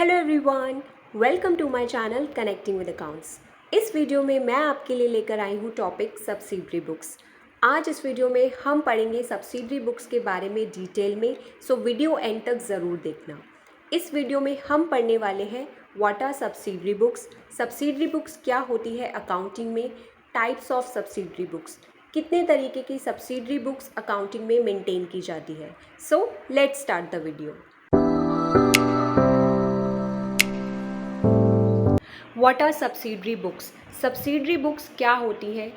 Hello everyone, welcome to my channel connecting with accounts. इस video में मैं आपके लिए लेकर आई हूँ टॉपिक सब्सिडरी बुक्स। आज इस वीडियो में हम पढ़ेंगे सब्सिडरी बुक्स के बारे में डिटेल में, सो वीडियो एंड तक ज़रूर देखना। इस वीडियो में हम पढ़ने वाले हैं what are subsidiary books, subsidiary books क्या होती है अकाउंटिंग में, टाइप्स ऑफ सब्सिडरी बुक्स, कितने तरीके की सब्सिडरी बुक्स अकाउंटिंग में मेंटेन की जाती है। So let's start the video. What are subsidiary books, subsidiary books क्या होती है?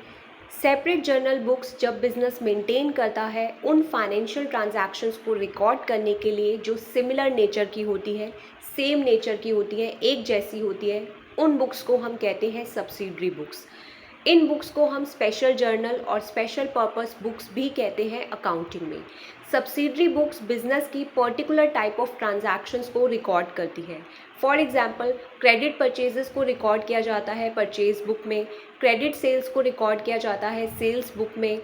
सेपरेट जर्नल बुक्स जब बिजनेस मेंटेन करता है उन फाइनेंशियल ट्रांजैक्शंस को रिकॉर्ड करने के लिए जो सिमिलर नेचर की होती है, सेम नेचर की होती है, एक जैसी होती है, उन बुक्स को हम कहते हैं सब्सिडरी बुक्स। इन बुक्स को हम स्पेशल जर्नल और स्पेशल पर्पस बुक्स भी कहते हैं अकाउंटिंग में। सब्सिडरी बुक्स बिजनेस की पर्टिकुलर टाइप ऑफ ट्रांजैक्शंस को रिकॉर्ड करती है। फॉर एग्जांपल, क्रेडिट परचेजेस को रिकॉर्ड किया जाता है परचेज बुक में, क्रेडिट सेल्स को रिकॉर्ड किया जाता है सेल्स बुक में,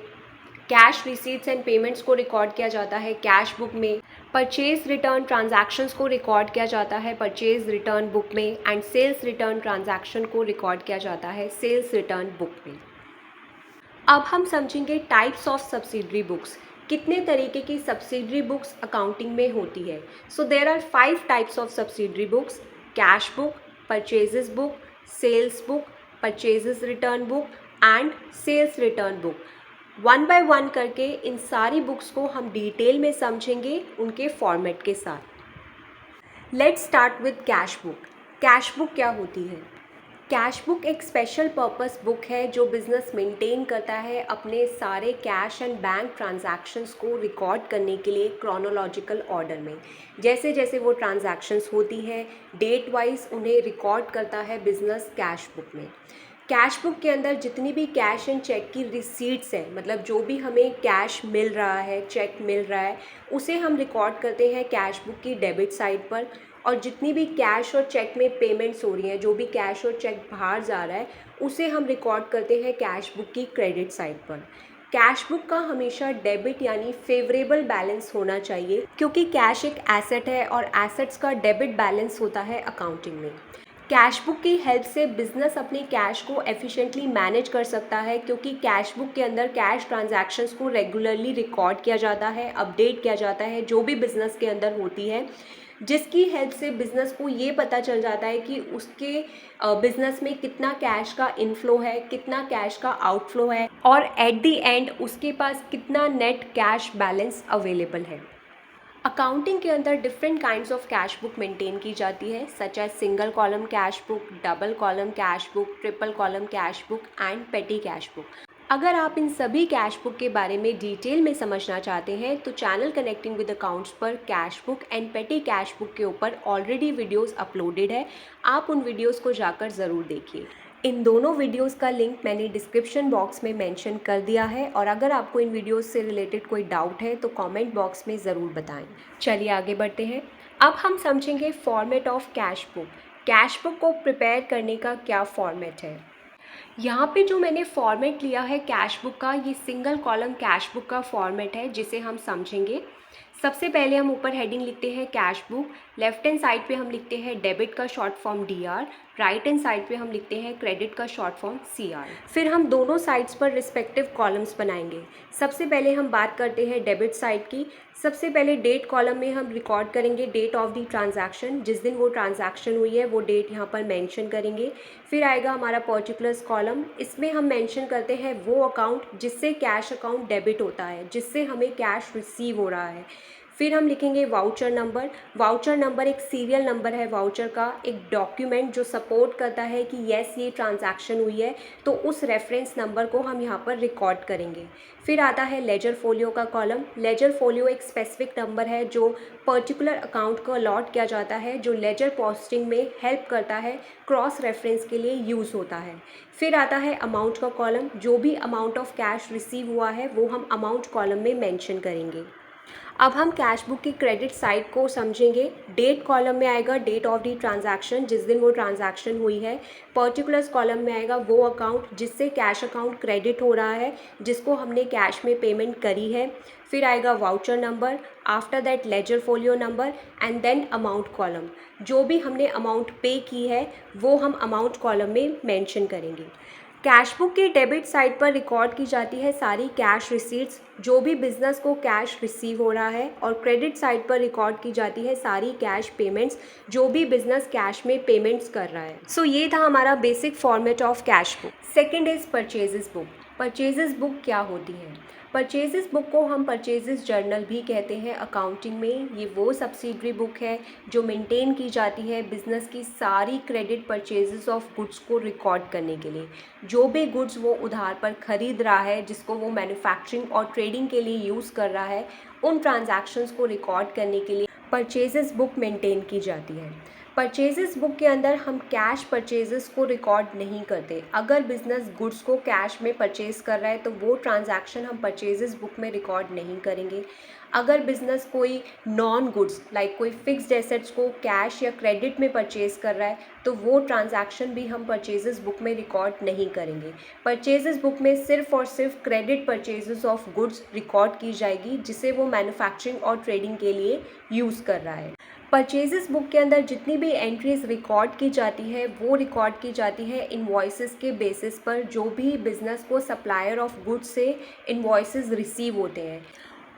कैश रिसीट्स एंड पेमेंट्स को रिकॉर्ड किया जाता है कैश बुक में, परचेज रिटर्न ट्रांजैक्शंस को रिकॉर्ड किया जाता है परचेज रिटर्न बुक में, एंड सेल्स रिटर्न ट्रांजैक्शन को रिकॉर्ड किया जाता है सेल्स रिटर्न बुक में। अब हम समझेंगे टाइप्स ऑफ सब्सिडरी बुक्स, कितने तरीके की सब्सिडरी बुक्स अकाउंटिंग में होती है। So there are 5 types of subsidiary books: cash book, purchases book, sales book, purchases return book and sales return book. One by one करके इन सारी बुक्स को हम डिटेल में समझेंगे उनके फॉर्मेट के साथ। Let's start with cash book. Cash book क्या होती है? कैश बुक एक स्पेशल पर्पस बुक है जो बिज़नेस मेंटेन करता है अपने सारे कैश एंड बैंक ट्रांजैक्शंस को रिकॉर्ड करने के लिए क्रोनोलॉजिकल ऑर्डर में। जैसे जैसे वो ट्रांजैक्शंस होती हैं डेट वाइज उन्हें रिकॉर्ड करता है बिज़नेस कैश बुक में। कैश बुक के अंदर जितनी भी कैश एंड चेक की रिसीट्स हैं, मतलब जो भी हमें कैश मिल रहा है, चेक मिल रहा है, उसे हम रिकॉर्ड करते हैं कैश बुक की डेबिट साइड पर। और जितनी भी कैश और चेक में पेमेंट्स हो रही हैं, जो भी कैश और चेक बाहर जा रहा है, उसे हम रिकॉर्ड करते हैं कैश बुक की क्रेडिट साइड पर। कैश बुक का हमेशा डेबिट यानी फेवरेबल बैलेंस होना चाहिए, क्योंकि कैश एक एसेट है और एसेट्स का डेबिट बैलेंस होता है अकाउंटिंग में। कैश बुक की हेल्प से बिजनेस अपने कैश को एफिशिएंटली मैनेज कर सकता है, क्योंकि कैश बुक के अंदर कैश ट्रांजैक्शंस को रेगुलरली रिकॉर्ड किया जाता है, अपडेट किया जाता है, जो भी बिज़नेस के अंदर होती है, जिसकी हेल्प से बिज़नेस को ये पता चल जाता है कि उसके बिज़नेस में कितना कैश का इनफ्लो है, कितना कैश का आउटफ्लो है, और एट द एंड उसके पास कितना नेट कैश बैलेंस अवेलेबल है। अकाउंटिंग के अंदर different kinds of cash book maintain की जाती है, such as single column cash book, double column cash book, triple column cash book and petty cash book. अगर आप इन सभी कैश बुक के बारे में डिटेल में समझना चाहते हैं तो चैनल कनेक्टिंग विद अकाउंट्स पर cash book and petty cash book के ऊपर ऑलरेडी वीडियोस अपलोडेड है, आप उन वीडियोस को जाकर ज़रूर देखिए। इन दोनों वीडियोस का लिंक मैंने डिस्क्रिप्शन बॉक्स में मेंशन कर दिया है, और अगर आपको इन वीडियोस से रिलेटेड कोई डाउट है तो कमेंट बॉक्स में ज़रूर बताएं। चलिए आगे बढ़ते हैं। अब हम समझेंगे format of cash book. Cash book को प्रिपेयर करने का क्या फॉर्मेट है। यहाँ पे जो मैंने फॉर्मेट लिया है कैश बुक का, ये सिंगल कॉलम कैश बुक का फॉर्मेट है, जिसे हम समझेंगे। सबसे पहले हम ऊपर हेडिंग लिखते हैं cash book, left hand side पे हम लिखते हैं डेबिट का short form DR, right hand side पे हम लिखते हैं क्रेडिट का शॉर्ट फॉर्म CR। फिर हम दोनों साइड्स पर रिस्पेक्टिव कॉलम्स बनाएंगे। सबसे पहले हम बात करते हैं डेबिट साइड की। सबसे पहले डेट कॉलम में हम रिकॉर्ड करेंगे डेट ऑफ द ट्रांजैक्शन, जिस दिन वो ट्रांजैक्शन हुई है वो डेट यहाँ पर मेंशन करेंगे। फिर आएगा हमारा पर्टिकुलर्स कॉलम, इसमें हम मेंशन करते हैं वो अकाउंट जिससे कैश अकाउंट डेबिट होता है, जिससे हमें कैश रिसीव हो रहा है। फिर हम लिखेंगे वाउचर नंबर। वाउचर नंबर एक सीरियल नंबर है वाउचर का, एक डॉक्यूमेंट जो सपोर्ट करता है कि येस ये ट्रांजैक्शन हुई है, तो उस रेफरेंस नंबर को हम यहाँ पर रिकॉर्ड करेंगे। फिर आता है लेजर फोलियो का कॉलम। लेजर फोलियो एक स्पेसिफिक नंबर है जो पर्टिकुलर अकाउंट को अलॉट किया जाता है, जो लेजर पोस्टिंग में हेल्प करता है, क्रॉस रेफरेंस के लिए यूज़ होता है। फिर आता है अमाउंट का कॉलम। जो भी अमाउंट ऑफ कैश रिसीव हुआ है वो हम अमाउंट कॉलम में मेंशन करेंगे। अब हम कैश बुक की क्रेडिट साइड को समझेंगे। डेट कॉलम में आएगा डेट ऑफ द ट्रांजैक्शन, जिस दिन वो ट्रांजैक्शन हुई है। पर्टिकुलर्स कॉलम में आएगा वो अकाउंट जिससे कैश अकाउंट क्रेडिट हो रहा है, जिसको हमने कैश में पेमेंट करी है। फिर आएगा voucher number, after that ledger folio number and then amount column. जो भी हमने अमाउंट पे की है वो हम अमाउंट कॉलम में मेंशन करेंगे। कैश बुक के डेबिट साइड पर रिकॉर्ड की जाती है सारी कैश रिसीट्स, जो भी बिजनेस को कैश रिसीव हो रहा है, और क्रेडिट साइड पर रिकॉर्ड की जाती है सारी कैश पेमेंट्स, जो भी बिजनेस कैश में पेमेंट्स कर रहा है। सो ये था हमारा basic format of cash book. Second is purchases book. Purchases book क्या होती है? परचेजेस बुक को हम परचेजेस जर्नल भी कहते हैं अकाउंटिंग में। ये वो सब्सिडरी बुक है जो मेंटेन की जाती है बिजनेस की सारी क्रेडिट परचेजेस ऑफ गुड्स को रिकॉर्ड करने के लिए। जो भी गुड्स वो उधार पर खरीद रहा है, जिसको वो मैन्युफैक्चरिंग और ट्रेडिंग के लिए यूज़ कर रहा है, उन ट्रांजैक्शंस को रिकॉर्ड करने के लिए परचेजेस बुक मेंटेन की जाती है। परचेजेस बुक के अंदर हम कैश परचेजेस को रिकॉर्ड नहीं करते। अगर बिजनेस गुड्स को कैश में परचेज कर रहा है तो वो ट्रांजैक्शन हम परचेजेस बुक में रिकॉर्ड नहीं करेंगे। अगर बिजनेस कोई नॉन गुड्स लाइक कोई फिक्स्ड एसेट्स को कैश या क्रेडिट में परचेज कर रहा है तो वो ट्रांजैक्शन भी हम परचेजेस बुक में रिकॉर्ड नहीं करेंगे। परचेजेस बुक में सिर्फ और सिर्फ credit purchases of goods record की जाएगी जिसे वो मैन्युफैक्चरिंग और ट्रेडिंग के लिए यूज़ कर रहा है। परचेजेस बुक के अंदर जितनी भी एंट्रीज रिकॉर्ड की जाती है वो रिकॉर्ड की जाती है इनवॉइसेस के बेसिस पर। जो भी बिजनेस को सप्लायर ऑफ गुड्स से इनवॉइसेस रिसीव होते हैं,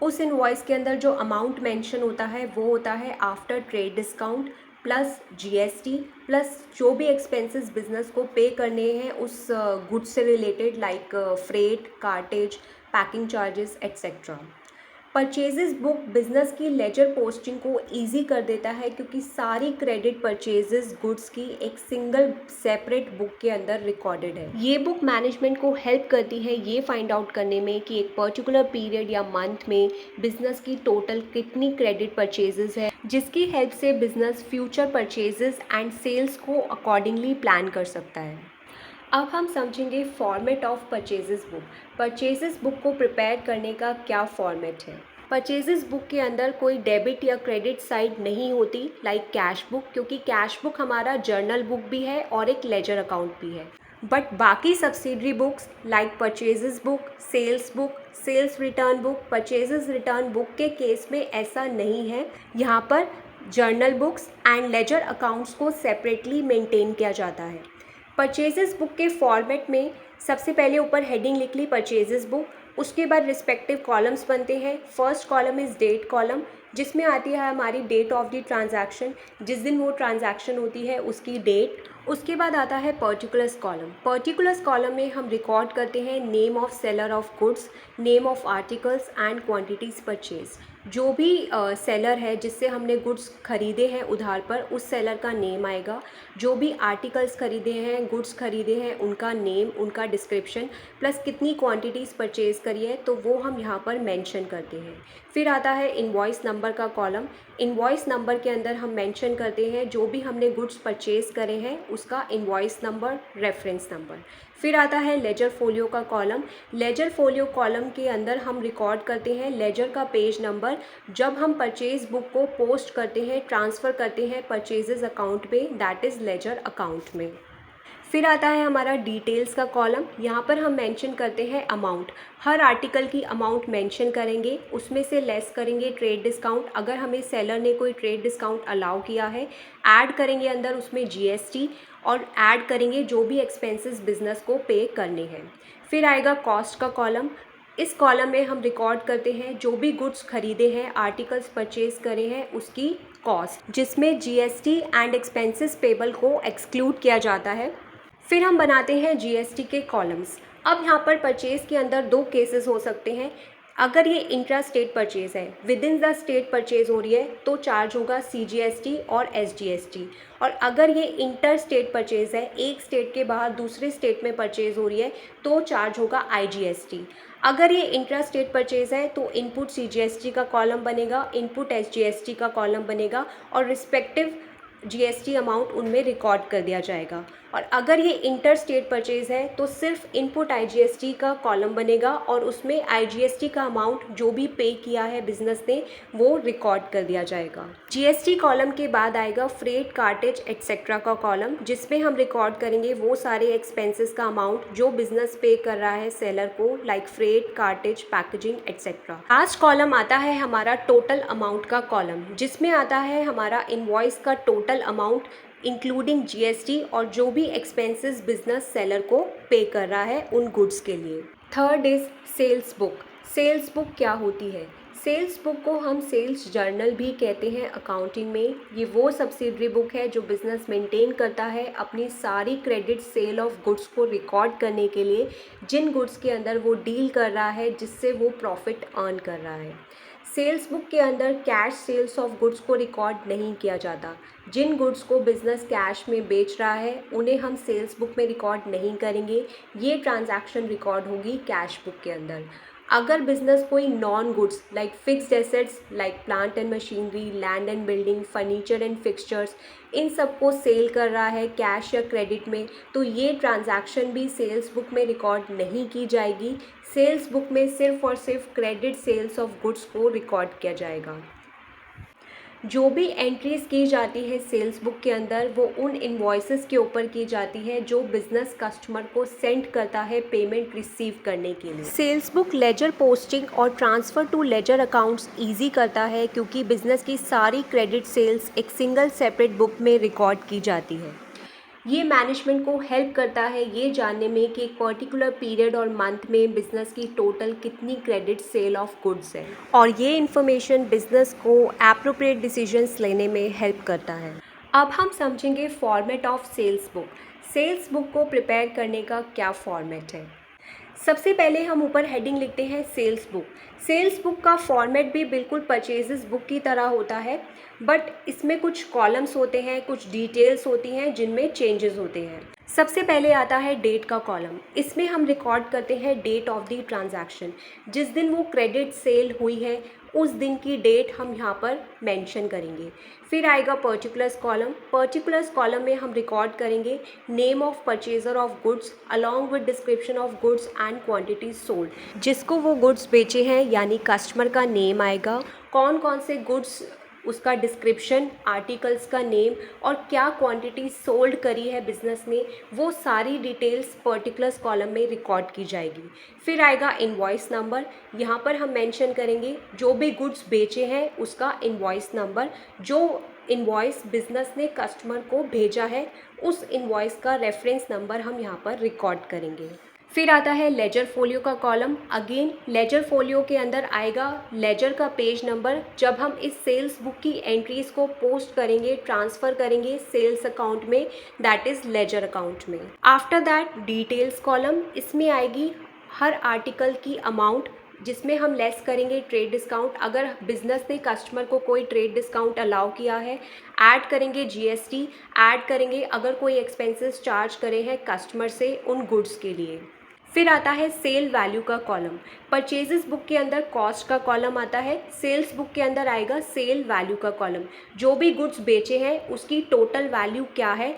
उस इनवॉइस के अंदर जो अमाउंट मेंशन होता है वो होता है after trade discount plus GST plus जो भी एक्सपेंसेस बिजनेस को पे करने हैं उस गुड्स से related like freight, cartage, packing charges etcetera. Purchases book business की लेजर पोस्टिंग को इजी कर देता है क्योंकि सारी क्रेडिट परचेजेस गुड्स की एक सिंगल सेपरेट बुक के अंदर रिकॉर्डेड है। ये बुक मैनेजमेंट को हेल्प करती है ये फाइंड आउट करने में कि एक पर्टिकुलर पीरियड या मंथ में बिजनेस की टोटल कितनी क्रेडिट परचेजेस है, जिसकी हेल्प से business future purchases and sales को अकॉर्डिंगली प्लान कर सकता है। अब हम समझेंगे format of purchases book. Purchases book को प्रिपेयर करने का क्या फॉर्मेट है? परचेजेस बुक के अंदर कोई डेबिट या क्रेडिट साइड नहीं होती लाइक कैश बुक, क्योंकि कैश बुक हमारा जर्नल बुक भी है और एक लेजर अकाउंट भी है। बट बाकी subsidiary books like purchases book, sales book, sales return book, purchases return book के केस में ऐसा नहीं है। यहाँ पर journal books and ledger accounts को सेपरेटली मेंटेन किया जाता है। परचेजेस बुक के फॉर्मेट में सबसे पहले ऊपर हेडिंग लिख ली परचेजेस बुक, उसके बाद रिस्पेक्टिव कॉलम्स बनते हैं। First column is date column, जिसमें आती है हमारी डेट ऑफ द ट्रांजैक्शन, जिस दिन वो ट्रांजैक्शन होती है उसकी डेट। उसके बाद आता है पर्टिकुलर्स कॉलम। पर्टिकुलर्स कॉलम में हम रिकॉर्ड करते हैं name of seller of goods, name of articles and quantities purchase. जो भी सेलर है जिससे हमने गुड्स खरीदे हैं उधार पर, उस सेलर का नेम आएगा। जो भी आर्टिकल्स खरीदे हैं, गुड्स खरीदे हैं, उनका नेम, उनका डिस्क्रिप्शन, प्लस कितनी क्वांटिटीज़ परचेज़ करी है तो वो हम यहाँ पर मेंशन करते हैं। फिर आता है इनवॉइस नंबर का कॉलम। इनवॉइस नंबर के अंदर हम मेंशन करते हैं जो भी हमने गुड्स परचेज़ करे हैं उसका इनवॉइस नंबर, रेफरेंस नंबर। फिर आता है लेजर फोलियो का कॉलम। लेजर फोलियो कॉलम के अंदर हम रिकॉर्ड करते हैं लेजर का पेज नंबर जब हम परचेज बुक को पोस्ट करते हैं, ट्रांसफ़र करते हैं परचेजेस अकाउंट में, दैट इज़ लेजर अकाउंट में। फिर आता है हमारा डिटेल्स का कॉलम। यहाँ पर हम मेंशन करते हैं अमाउंट। हर आर्टिकल की अमाउंट मेंशन करेंगे, उसमें से लेस करेंगे ट्रेड डिस्काउंट अगर हमें सेलर ने कोई ट्रेड डिस्काउंट अलाउ किया है, ऐड करेंगे अंदर उसमें जीएसटी और ऐड करेंगे जो भी एक्सपेंसेस बिजनेस को पे करने हैं। फिर आएगा कॉस्ट का कॉलम। इस कॉलम में हम रिकॉर्ड करते हैं जो भी गुड्स खरीदे हैं, आर्टिकल्स परचेज करे हैं, उसकी कॉस्ट, जिसमें जीएसटी एंड एक्सपेंसेस पेबल को एक्सक्लूड किया जाता है। फिर हम बनाते हैं जीएसटी के कॉलम्स। अब यहाँ पर परचेज़ के अंदर दो केसेस हो सकते हैं। अगर ये इंट्रा स्टेट परचेज़ है, with in the state purchase हो रही है तो चार्ज होगा सीजीएसटी और एसजीएसटी। और अगर ये इंटर स्टेट परचेज़ है, एक स्टेट के बाहर दूसरे स्टेट में परचेज़ हो रही है तो चार्ज होगा आईजीएसटी। अगर ये इंट्रा स्टेट परचेज़ है तो इनपुट सीजीएसटी का कॉलम बनेगा, इनपुट एसजीएसटी का कॉलम बनेगा और रिस्पेक्टिव जीएसटी अमाउंट उनमें रिकॉर्ड कर दिया जाएगा। और अगर ये इंटर स्टेट परचेज है तो सिर्फ इनपुट आईजीएसटी का कॉलम बनेगा और उसमें आईजीएसटी का अमाउंट जो भी पे किया है बिजनेस ने वो रिकॉर्ड कर दिया जाएगा। जीएसटी कॉलम के बाद आएगा फ्रेट, कार्टेज एटसेट्रा का कॉलम, जिसमें हम रिकॉर्ड करेंगे वो सारे एक्सपेंसेस का अमाउंट जो बिजनेस पे कर रहा है सेलर को, like freight, cartage, packaging etcetera. Last column आता है हमारा टोटल अमाउंट का कॉलम, जिसमें आता है हमारा इनवॉइस का टोटल अमाउंट इंक्लूडिंग जीएसटी और जो भी एक्सपेंसेस बिजनेस सेलर को पे कर रहा है उन गुड्स के लिए। Third is sales book. Sales book क्या होती है? सेल्स बुक को हम सेल्स जर्नल भी कहते हैं अकाउंटिंग में। ये वो सब्सिडरी बुक है जो बिजनेस मेंटेन करता है अपनी सारी क्रेडिट सेल ऑफ गुड्स को रिकॉर्ड करने के लिए, जिन गुड्स के अंदर वो डील कर रहा है जिससे वो प्रॉफिट अर्न कर रहा है। सेल्स बुक के अंदर कैश सेल्स ऑफ गुड्स को रिकॉर्ड नहीं किया जाता। जिन गुड्स को बिजनेस कैश में बेच रहा है उन्हें हम सेल्स बुक में रिकॉर्ड नहीं करेंगे, ये ट्रांजैक्शन रिकॉर्ड होगी कैश बुक के अंदर। अगर बिजनेस कोई non goods like fixed assets like plant and machinery, land and building, furniture and fixtures, इन सब को सेल कर रहा है कैश या क्रेडिट में, तो ये ट्रांजैक्शन भी सेल्स बुक में रिकॉर्ड नहीं की जाएगी। सेल्स बुक में सिर्फ और सिर्फ क्रेडिट सेल्स ऑफ गुड्स को रिकॉर्ड किया जाएगा। जो भी एंट्रीज की जाती है सेल्स बुक के अंदर वो उन इन्वॉइसेस के ऊपर की जाती है जो बिजनेस कस्टमर को सेंड करता है पेमेंट रिसीव करने के लिए। सेल्स बुक लेजर पोस्टिंग और transfer to ledger accounts easy करता है क्योंकि बिजनेस की सारी क्रेडिट सेल्स एक सिंगल सेपरेट बुक में रिकॉर्ड की जाती है। ये मैनेजमेंट को हेल्प करता है ये जानने में कि एक पर्टिकुलर पीरियड और मंथ में बिजनेस की टोटल कितनी क्रेडिट सेल ऑफ गुड्स है, और ये इन्फॉर्मेशन बिजनेस को एप्रोप्रिएट डिसीजंस लेने में हेल्प करता है। अब हम समझेंगे format of sales book. Sales book को प्रिपेयर करने का क्या फॉर्मेट है। सबसे पहले हम ऊपर हेडिंग लिखते हैं सेल्स बुक। सेल्स बुक का फॉर्मेट भी बिल्कुल परचेजेस बुक की तरह होता है, बट इसमें कुछ कॉलम्स होते हैं, कुछ डिटेल्स होती हैं जिनमें चेंजेस होते हैं। सबसे पहले आता है डेट का कॉलम। इसमें हम रिकॉर्ड करते हैं डेट ऑफ द ट्रांजैक्शन, जिस दिन वो क्रेडिट सेल हुई है उस दिन की डेट हम यहाँ पर मेंशन करेंगे। फिर आएगा पर्टिकुलर्स कॉलम। पर्टिकुलर्स कॉलम में हम रिकॉर्ड करेंगे name of purchaser of goods along with description of goods and quantities sold, जिसको वो गुड्स बेचे हैं यानी कस्टमर का नेम आएगा, कौन कौन से गुड्स, उसका डिस्क्रिप्शन, आर्टिकल्स का नेम और क्या क्वांटिटी सोल्ड करी है बिजनेस ने, वो सारी डिटेल्स पर्टिकुलर्स कॉलम में रिकॉर्ड की जाएगी। फिर आएगा इनवॉइस नंबर। यहाँ पर हम मेंशन करेंगे जो भी गुड्स बेचे हैं उसका इनवॉइस नंबर, जो इनवॉइस बिजनेस ने कस्टमर को भेजा है उस इनवॉइस का रेफरेंस नंबर हम यहाँ पर रिकॉर्ड करेंगे। फिर आता है लेजर फोलियो का कॉलम। अगेन लेजर फोलियो के अंदर आएगा लेजर का पेज नंबर, जब हम इस सेल्स बुक की एंट्रीज को पोस्ट करेंगे, ट्रांसफ़र करेंगे सेल्स अकाउंट में, दैट इज़ लेजर अकाउंट में। आफ्टर दैट डिटेल्स कॉलम, इसमें आएगी हर आर्टिकल की अमाउंट जिसमें हम लेस करेंगे ट्रेड डिस्काउंट, अगर बिजनेस ने कस्टमर को कोई ट्रेड डिस्काउंट अलाउ किया है, ऐड करेंगे जीएसटी, ऐड करेंगे अगर कोई एक्सपेंसेस चार्ज करे हैं कस्टमर से उन गुड्स के लिए। फिर आता है सेल वैल्यू का कॉलम। परचेजेस बुक के अंदर कॉस्ट का कॉलम आता है, सेल्स बुक के अंदर आएगा सेल वैल्यू का कॉलम। जो भी गुड्स बेचे हैं उसकी टोटल वैल्यू क्या है,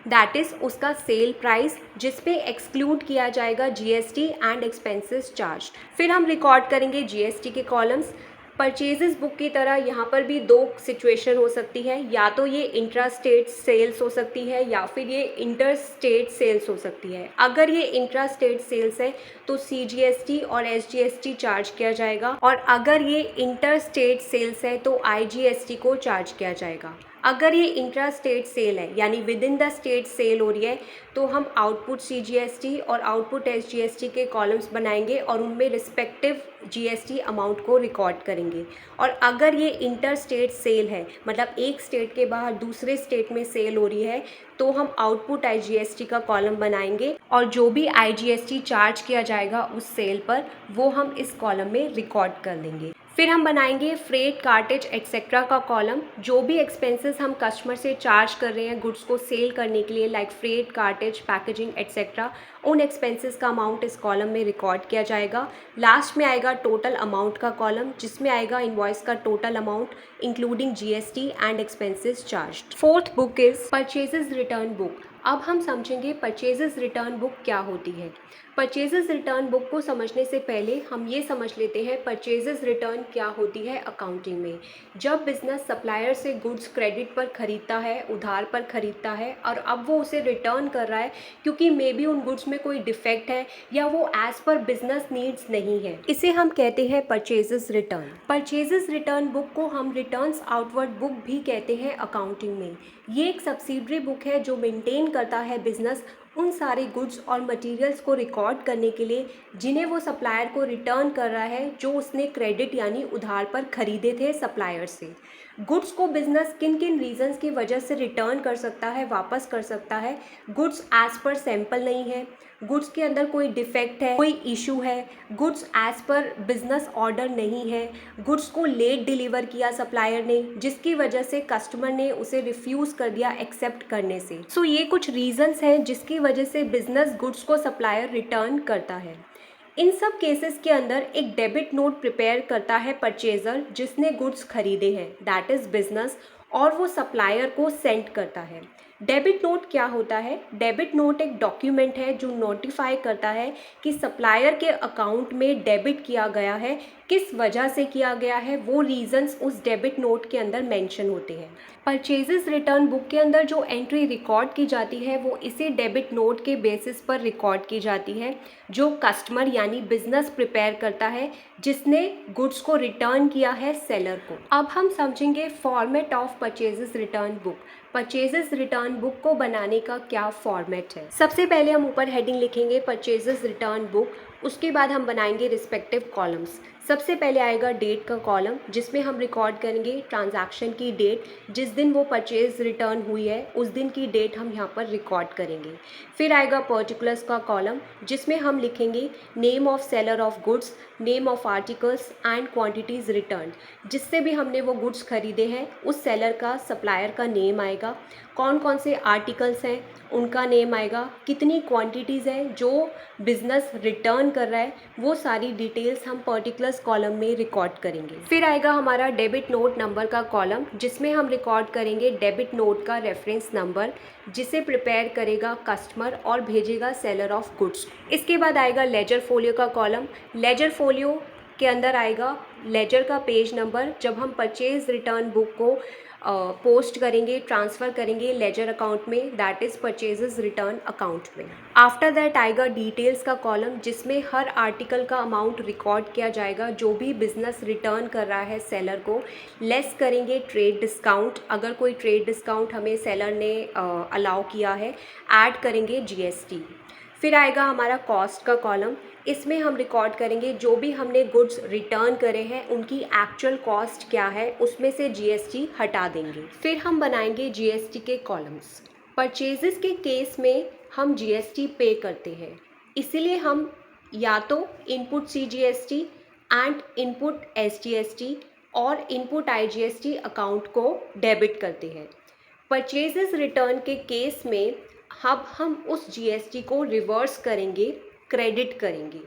दैट इज़ उसका सेल प्राइस, जिसपे एक्सक्लूड किया जाएगा जीएसटी एंड एक्सपेंसेस चार्ज। फिर हम रिकॉर्ड करेंगे जीएसटी के कॉलम्स। परचेजेस बुक की तरह यहाँ पर भी दो सिचुएशन हो सकती है, या तो ये इंट्रा स्टेट सेल्स हो सकती है या फिर ये इंटर स्टेट सेल्स हो सकती है। अगर ये इंट्रा स्टेट सेल्स है तो सीजीएसटी और एसजीएसटी चार्ज किया जाएगा, और अगर ये इंटर स्टेट सेल्स है तो आईजीएसटी को चार्ज किया जाएगा। अगर ये इंट्रा स्टेट सेल है यानी within the state sale हो रही है तो हम आउटपुट सीजीएसटी और आउटपुट एसजीएसटी के कॉलम्स बनाएंगे और उनमें रिस्पेक्टिव जीएसटी अमाउंट को रिकॉर्ड करेंगे। और अगर ये इंटर स्टेट सेल है, मतलब एक स्टेट के बाहर दूसरे स्टेट में सेल हो रही है, तो हम आउटपुट आईजीएसटी का कॉलम बनाएंगे और जो भी आईजीएसटी चार्ज किया जाएगा उस सेल पर वो हम इस कॉलम में रिकॉर्ड कर लेंगे। फिर हम बनाएंगे फ्रेट, कार्टेज एक्सेट्रा का कॉलम। जो भी एक्सपेंसेस हम कस्टमर से चार्ज कर रहे हैं गुड्स को सेल करने के लिए, like freight, cartage, packaging etcetera, उन एक्सपेंसेस का अमाउंट इस कॉलम में रिकॉर्ड किया जाएगा। लास्ट में आएगा टोटल अमाउंट का कॉलम, जिसमें आएगा इनवॉइस का total amount including GST and expenses charged. Fourth book is purchases return book. अब हम समझेंगे परचेजेस रिटर्न बुक क्या होती है। परचेजेस रिटर्न बुक को समझने से पहले हम ये समझ लेते हैं परचेजेस रिटर्न क्या होती है अकाउंटिंग में। जब बिजनेस सप्लायर से गुड्स क्रेडिट पर खरीदता है, उधार पर खरीदता है, और अब वो उसे रिटर्न कर रहा है क्योंकि मे बी उन गुड्स में कोई डिफेक्ट है या वो एज पर बिजनेस नीड्स नहीं है, इसे हम कहते हैं purchases return. Purchases return book को हम रिटर्न्स आउटवर्ड बुक भी कहते हैं अकाउंटिंग में। ये एक सब्सिडरी बुक है जो मेंटेन करता है बिजनेस उन सारे गुड्स और मटेरियल्स को रिकॉर्ड करने के लिए जिन्हें वो सप्लायर को रिटर्न कर रहा है, जो उसने क्रेडिट यानी उधार पर खरीदे थे सप्लायर से। गुड्स को बिजनेस किन किन रीजंस की वजह से रिटर्न कर सकता है, वापस कर सकता है। गुड्स एज पर सैंपल नहीं है, गुड्स के अंदर कोई डिफेक्ट है, कोई इशू है, goods as per business order नहीं है, गुड्स को लेट डिलीवर किया सप्लायर ने जिसकी वजह से कस्टमर ने उसे रिफ्यूज़ कर दिया एक्सेप्ट करने से। सो ये कुछ रीजंस हैं जिसकी वजह से बिजनेस गुड्स को सप्लायर रिटर्न करता है। इन सब केसेस के अंदर एक डेबिट नोट प्रिपेयर करता है परचेजर जिसने गुड्स खरीदे हैं, दैट इज़ बिजनेस, और वो सप्लायर को सेंड करता है। डेबिट नोट क्या होता है? डेबिट नोट एक डॉक्यूमेंट है जो नोटिफाई करता है कि सप्लायर के अकाउंट में डेबिट किया गया है, किस वजह से किया गया है, वो रीजंस उस डेबिट नोट के अंदर मेंशन होते हैं। परचेजेस रिटर्न बुक के अंदर जो एंट्री रिकॉर्ड की जाती है वो इसी डेबिट नोट के बेसिस पर रिकॉर्ड की जाती है जो कस्टमर यानी बिजनेस प्रिपेयर करता है जिसने गुड्स को रिटर्न किया है सेलर को। अब हम समझेंगे format of purchases return book. Purchases return book को बनाने का क्या फॉर्मेट है? सबसे पहले हम ऊपर हेडिंग लिखेंगे परचेजेस रिटर्न बुक, उसके बाद हम बनाएंगे रिस्पेक्टिव कॉलम्स। सबसे पहले आएगा डेट का कॉलम जिसमें हम रिकॉर्ड करेंगे ट्रांजैक्शन की डेट, जिस दिन वो परचेज रिटर्न हुई है उस दिन की डेट हम यहाँ पर रिकॉर्ड करेंगे। फिर आएगा पर्टिकुलर्स का कॉलम जिसमें हम लिखेंगे name of seller of goods, name of articles and quantities return, जिससे भी हमने वो गुड्स खरीदे हैं उस सेलर का, सप्लायर का नेम आएगा, कौन कौन से आर्टिकल्स हैं उनका नेम आएगा, कितनी क्वांटिटीज़ हैं जो बिजनेस रिटर्न कर रहा है, वो सारी डिटेल्स हम पर्टिकुलर्स कॉलम में रिकॉर्ड करेंगे। फिर आएगा हमारा डेबिट नोट नंबर का कॉलम जिसमें हम रिकॉर्ड करेंगे डेबिट नोट का रेफरेंस नंबर जिसे प्रिपेयर करेगा कस्टमर और भेजेगा सेलर ऑफ गुड्स। इसके बाद आएगा लेजर फोलियो का कॉलम। लेजर फोलियो के अंदर आएगा लेजर का पेज नंबर जब हम परचेज रिटर्न बुक को पोस्ट करेंगे, ट्रांसफ़र करेंगे लेजर अकाउंट में, that is purchases return account में। आफ्टर दैट आएगा डिटेल्स का कॉलम जिसमें हर आर्टिकल का अमाउंट रिकॉर्ड किया जाएगा जो भी बिजनेस रिटर्न कर रहा है सेलर को, लेस करेंगे ट्रेड डिस्काउंट, अगर कोई ट्रेड डिस्काउंट हमें सेलर ने अलाउ किया है, ऐड करेंगे जीएसटी। फिर आएगा हमारा कॉस्ट का कॉलम, इसमें हम रिकॉर्ड करेंगे जो भी हमने गुड्स रिटर्न करे हैं उनकी एक्चुअल कॉस्ट क्या है, उसमें से जीएसटी हटा देंगे। फिर हम बनाएंगे जीएसटी के कॉलम्स। परचेजेस के केस में हम जीएसटी पे करते हैं, इसीलिए हम या तो input CGST and input SGST और इनपुट आईजीएसटी अकाउंट को डेबिट करते हैं। परचेजेस रिटर्न के केस में अब हम उस जीएसटी को रिवर्स करेंगे, क्रेडिट करेंगे,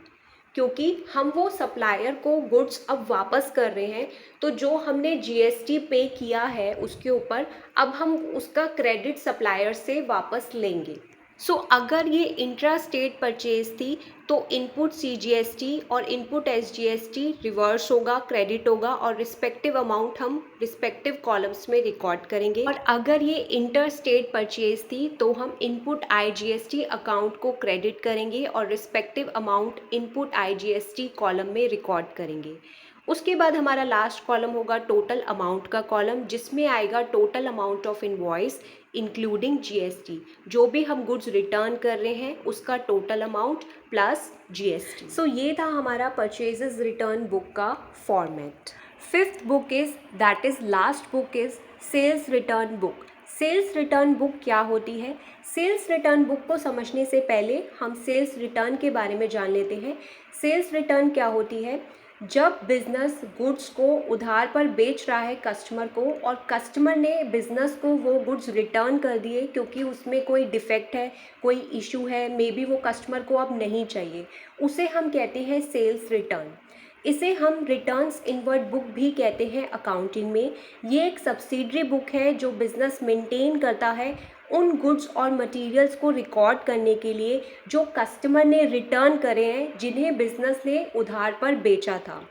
क्योंकि हम वो सप्लायर को गुड्स अब वापस कर रहे हैं, तो जो हमने जीएसटी पे किया है उसके ऊपर अब हम उसका क्रेडिट सप्लायर से वापस लेंगे। सो अगर ये इंट्रा स्टेट परचेज थी तो इनपुट सीजीएसटी और इनपुट एसजीएसटी रिवर्स होगा, क्रेडिट होगा, और रिस्पेक्टिव अमाउंट हम रिस्पेक्टिव कॉलम्स में रिकॉर्ड करेंगे। और अगर ये इंटर स्टेट परचेज थी तो हम इनपुट आईजीएसटी अकाउंट को क्रेडिट करेंगे और respective amount input IGST column में रिकॉर्ड करेंगे। उसके बाद हमारा लास्ट कॉलम होगा टोटल अमाउंट का कॉलम जिसमें आएगा total amount of invoice including GST, जो भी हम गुड्स रिटर्न कर रहे हैं उसका total amount plus GST. So ये था हमारा परचेजेस रिटर्न बुक का format. Fifth book is, that is last book is sales return book. Sales return book क्या होती है? सेल्स रिटर्न बुक को समझने से पहले हम सेल्स रिटर्न के बारे में जान लेते हैं। सेल्स रिटर्न क्या होती है? जब बिजनेस गुड्स को उधार पर बेच रहा है कस्टमर को और कस्टमर ने बिजनेस को वो गुड्स रिटर्न कर दिए क्योंकि उसमें कोई डिफेक्ट है, कोई इशू है, मे बी वो कस्टमर को अब नहीं चाहिए, उसे हम कहते हैं सेल्स रिटर्न। इसे हम रिटर्न्स इनवर्ड बुक भी कहते हैं अकाउंटिंग में। ये एक सब्सिडरी बुक है जो बिजनेस मेंटेन करता है उन गुड्स और मटेरियल्स को रिकॉर्ड करने के लिए जो कस्टमर ने रिटर्न करे हैं, जिन्हें बिजनेस ने उधार पर बेचा था।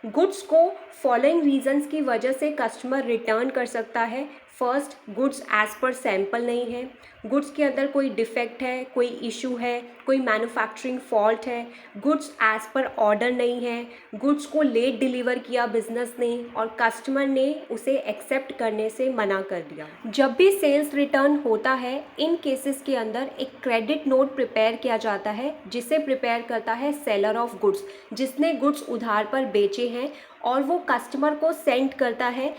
गुड्स को फॉलोइंग रीजंस की वजह से कस्टमर रिटर्न कर सकता है। First, goods as per sample नहीं है, गुड्स के अंदर कोई डिफेक्ट है, कोई इशू है, कोई मैन्युफैक्चरिंग फॉल्ट है, गुड्स एज पर ऑर्डर नहीं है, गुड्स को लेट डिलीवर किया बिजनेस ने और कस्टमर ने उसे एक्सेप्ट करने से मना कर दिया। जब भी सेल्स रिटर्न होता है, इन केसेस के अंदर एक क्रेडिट नोट प्रिपेयर किया जाता है जिसे प्रिपेयर करता है सेलर ऑफ गुड्स, जिसने गुड्स उधार पर बेचे हैं और वो कस्टमर को सेंड करता है।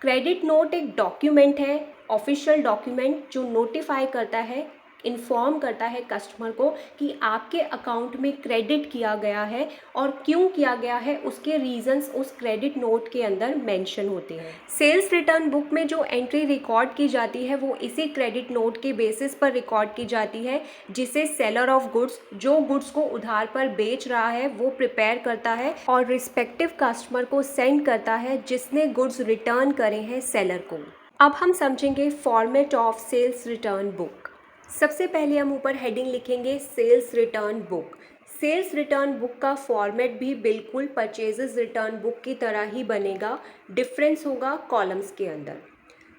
क्रेडिट नोट एक डॉक्यूमेंट है, ऑफिशियल डॉक्यूमेंट, जो नोटिफाई करता है, इन्फॉर्म करता है कस्टमर को कि आपके अकाउंट में क्रेडिट किया गया है और क्यों किया गया है, उसके रीजंस उस क्रेडिट नोट के अंदर मेंशन होते हैं। सेल्स रिटर्न बुक में जो एंट्री रिकॉर्ड की जाती है वो इसी क्रेडिट नोट के बेसिस पर रिकॉर्ड की जाती है, जिसे सेलर ऑफ गुड्स, जो गुड्स को उधार पर बेच रहा है, वो प्रिपेयर करता है और रिस्पेक्टिव कस्टमर को सेंड करता है जिसने गुड्स रिटर्न करे हैं सेलर को। अब हम समझेंगे format of sales return book. सबसे पहले हम ऊपर हेडिंग लिखेंगे sales return book. Sales return book का फॉर्मेट भी बिल्कुल परचेजेस रिटर्न बुक की तरह ही बनेगा, डिफरेंस होगा कॉलम्स के अंदर।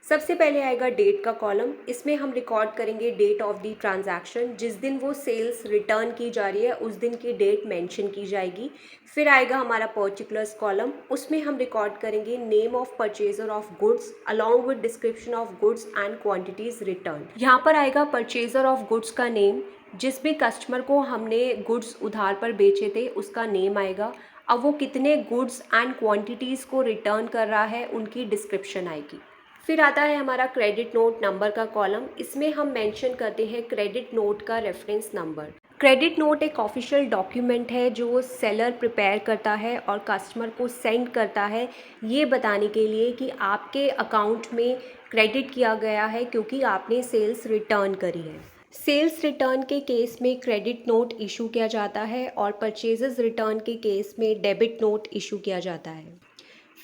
सबसे पहले आएगा डेट का कॉलम, इसमें हम रिकॉर्ड करेंगे डेट ऑफ द ट्रांजैक्शन, जिस दिन वो सेल्स रिटर्न की जा रही है उस दिन की डेट मेंशन की जाएगी। फिर आएगा हमारा पर्टिकुलर्स कॉलम, उसमें हम रिकॉर्ड करेंगे name of purchaser of goods along with description of goods and quantities return. यहाँ पर आएगा परचेजर ऑफ गुड्स का नेम, जिस भी कस्टमर को हमने गुड्स उधार पर बेचे थे उसका नेम आएगा। अब वो कितने गुड्स एंड क्वांटिटीज़ को रिटर्न कर रहा है उनकी डिस्क्रिप्शन आएगी। फिर आता है हमारा क्रेडिट नोट नंबर का कॉलम, इसमें हम मेंशन करते हैं क्रेडिट नोट का रेफरेंस नंबर। क्रेडिट नोट एक ऑफिशियल डॉक्यूमेंट है जो सेलर प्रिपेयर करता है और कस्टमर को सेंड करता है, ये बताने के लिए कि आपके अकाउंट में क्रेडिट किया गया है क्योंकि आपने सेल्स रिटर्न करी है। सेल्स रिटर्न के केस में क्रेडिट नोट इशू किया जाता है और परचेजेस रिटर्न के केस में डेबिट नोट इशू किया जाता है।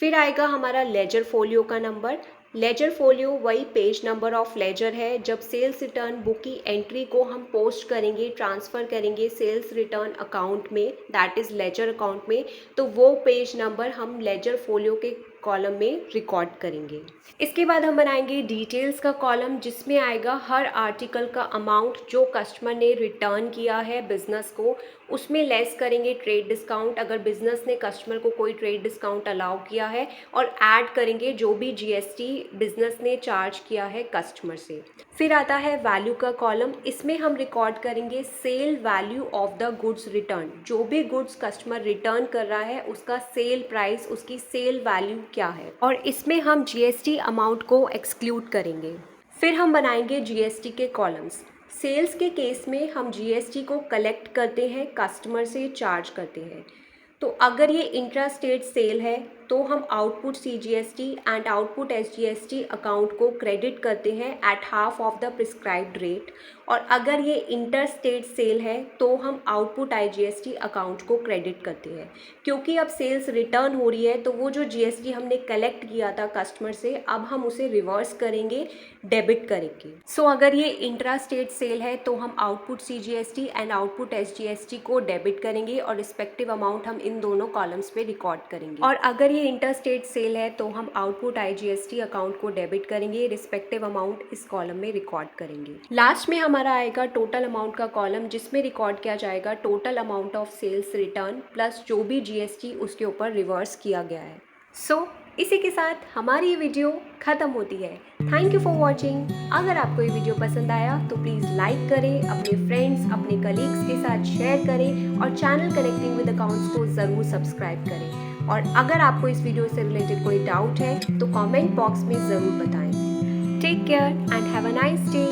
फिर आएगा हमारा लेजर फोलियो का नंबर। लेजर फोलियो वही पेज नंबर ऑफ लेजर है। जब सेल्स रिटर्न बुक की एंट्री को हम पोस्ट करेंगे, ट्रांसफ़र करेंगे सेल्स रिटर्न अकाउंट में, दैट इज़ लेजर अकाउंट में, तो वो पेज नंबर हम लेजर फोलियो के कॉलम में रिकॉर्ड करेंगे। इसके बाद हम बनाएंगे डिटेल्स का कॉलम, जिसमें आएगा हर आर्टिकल का अमाउंट जो कस्टमर ने रिटर्न किया है बिजनेस को, उसमें लेस करेंगे ट्रेड डिस्काउंट अगर बिजनेस ने कस्टमर को कोई ट्रेड डिस्काउंट अलाउ किया है, और ऐड करेंगे जो भी जीएसटी बिजनेस ने चार्ज किया है कस्टमर से। फिर आता है वैल्यू का कॉलम, इसमें हम रिकॉर्ड करेंगे sale value of the goods return, जो भी गुड्स कस्टमर रिटर्न कर रहा है उसका सेल प्राइस, उसकी सेल वैल्यू क्या है, और इसमें हम जीएसटी अमाउंट को एक्सक्लूड करेंगे। फिर हम बनाएंगे जीएसटी के कॉलम्स। सेल्स के केस में हम जीएसटी को कलेक्ट करते हैं, कस्टमर से चार्ज करते हैं। तो अगर ये इंट्रा स्टेट सेल है तो हम output CGST and output SGST account को क्रेडिट करते हैं at half of the prescribed rate, और अगर ये इंटर स्टेट सेल है तो हम आउटपुट आईजीएसटी अकाउंट को क्रेडिट करते हैं। क्योंकि अब सेल्स रिटर्न हो रही है तो वो जो जीएसटी हमने कलेक्ट किया था कस्टमर से, अब हम उसे रिवर्स करेंगे, डेबिट करेंगे। सो अगर ये इंट्रा स्टेट सेल है तो हम output CGST and output SGST को डेबिट करेंगे और रिस्पेक्टिव अमाउंट हम इन दोनों कॉलम्स पे रिकॉर्ड करेंगे। और अगर ये इंटर स्टेट सेल है तो हम आउटपुट आईजीएसटी अकाउंट को डेबिट करेंगे, रिस्पेक्टिव अमाउंट इस कॉलम में रिकॉर्ड करेंगे। लास्ट में हमारा आएगा टोटल अमाउंट का कॉलम, जिसमें रिकॉर्ड किया जाएगा total amount of sales return plus जो भी जीएसटी उसके ऊपर रिवर्स किया गया है। सो इसी के साथ हमारी ये वीडियो ख़त्म होती है। Thank you for watching. अगर आपको ये वीडियो पसंद आया तो प्लीज़ लाइक करें, अपने फ्रेंड्स, अपने कलीग्स के साथ शेयर करें और चैनल कनेक्टिंग विद अकाउंट्स को ज़रूर सब्सक्राइब करें। और अगर आपको इस वीडियो से रिलेटेड कोई डाउट है तो कमेंट बॉक्स में ज़रूर बताएं। Take care and have a nice day.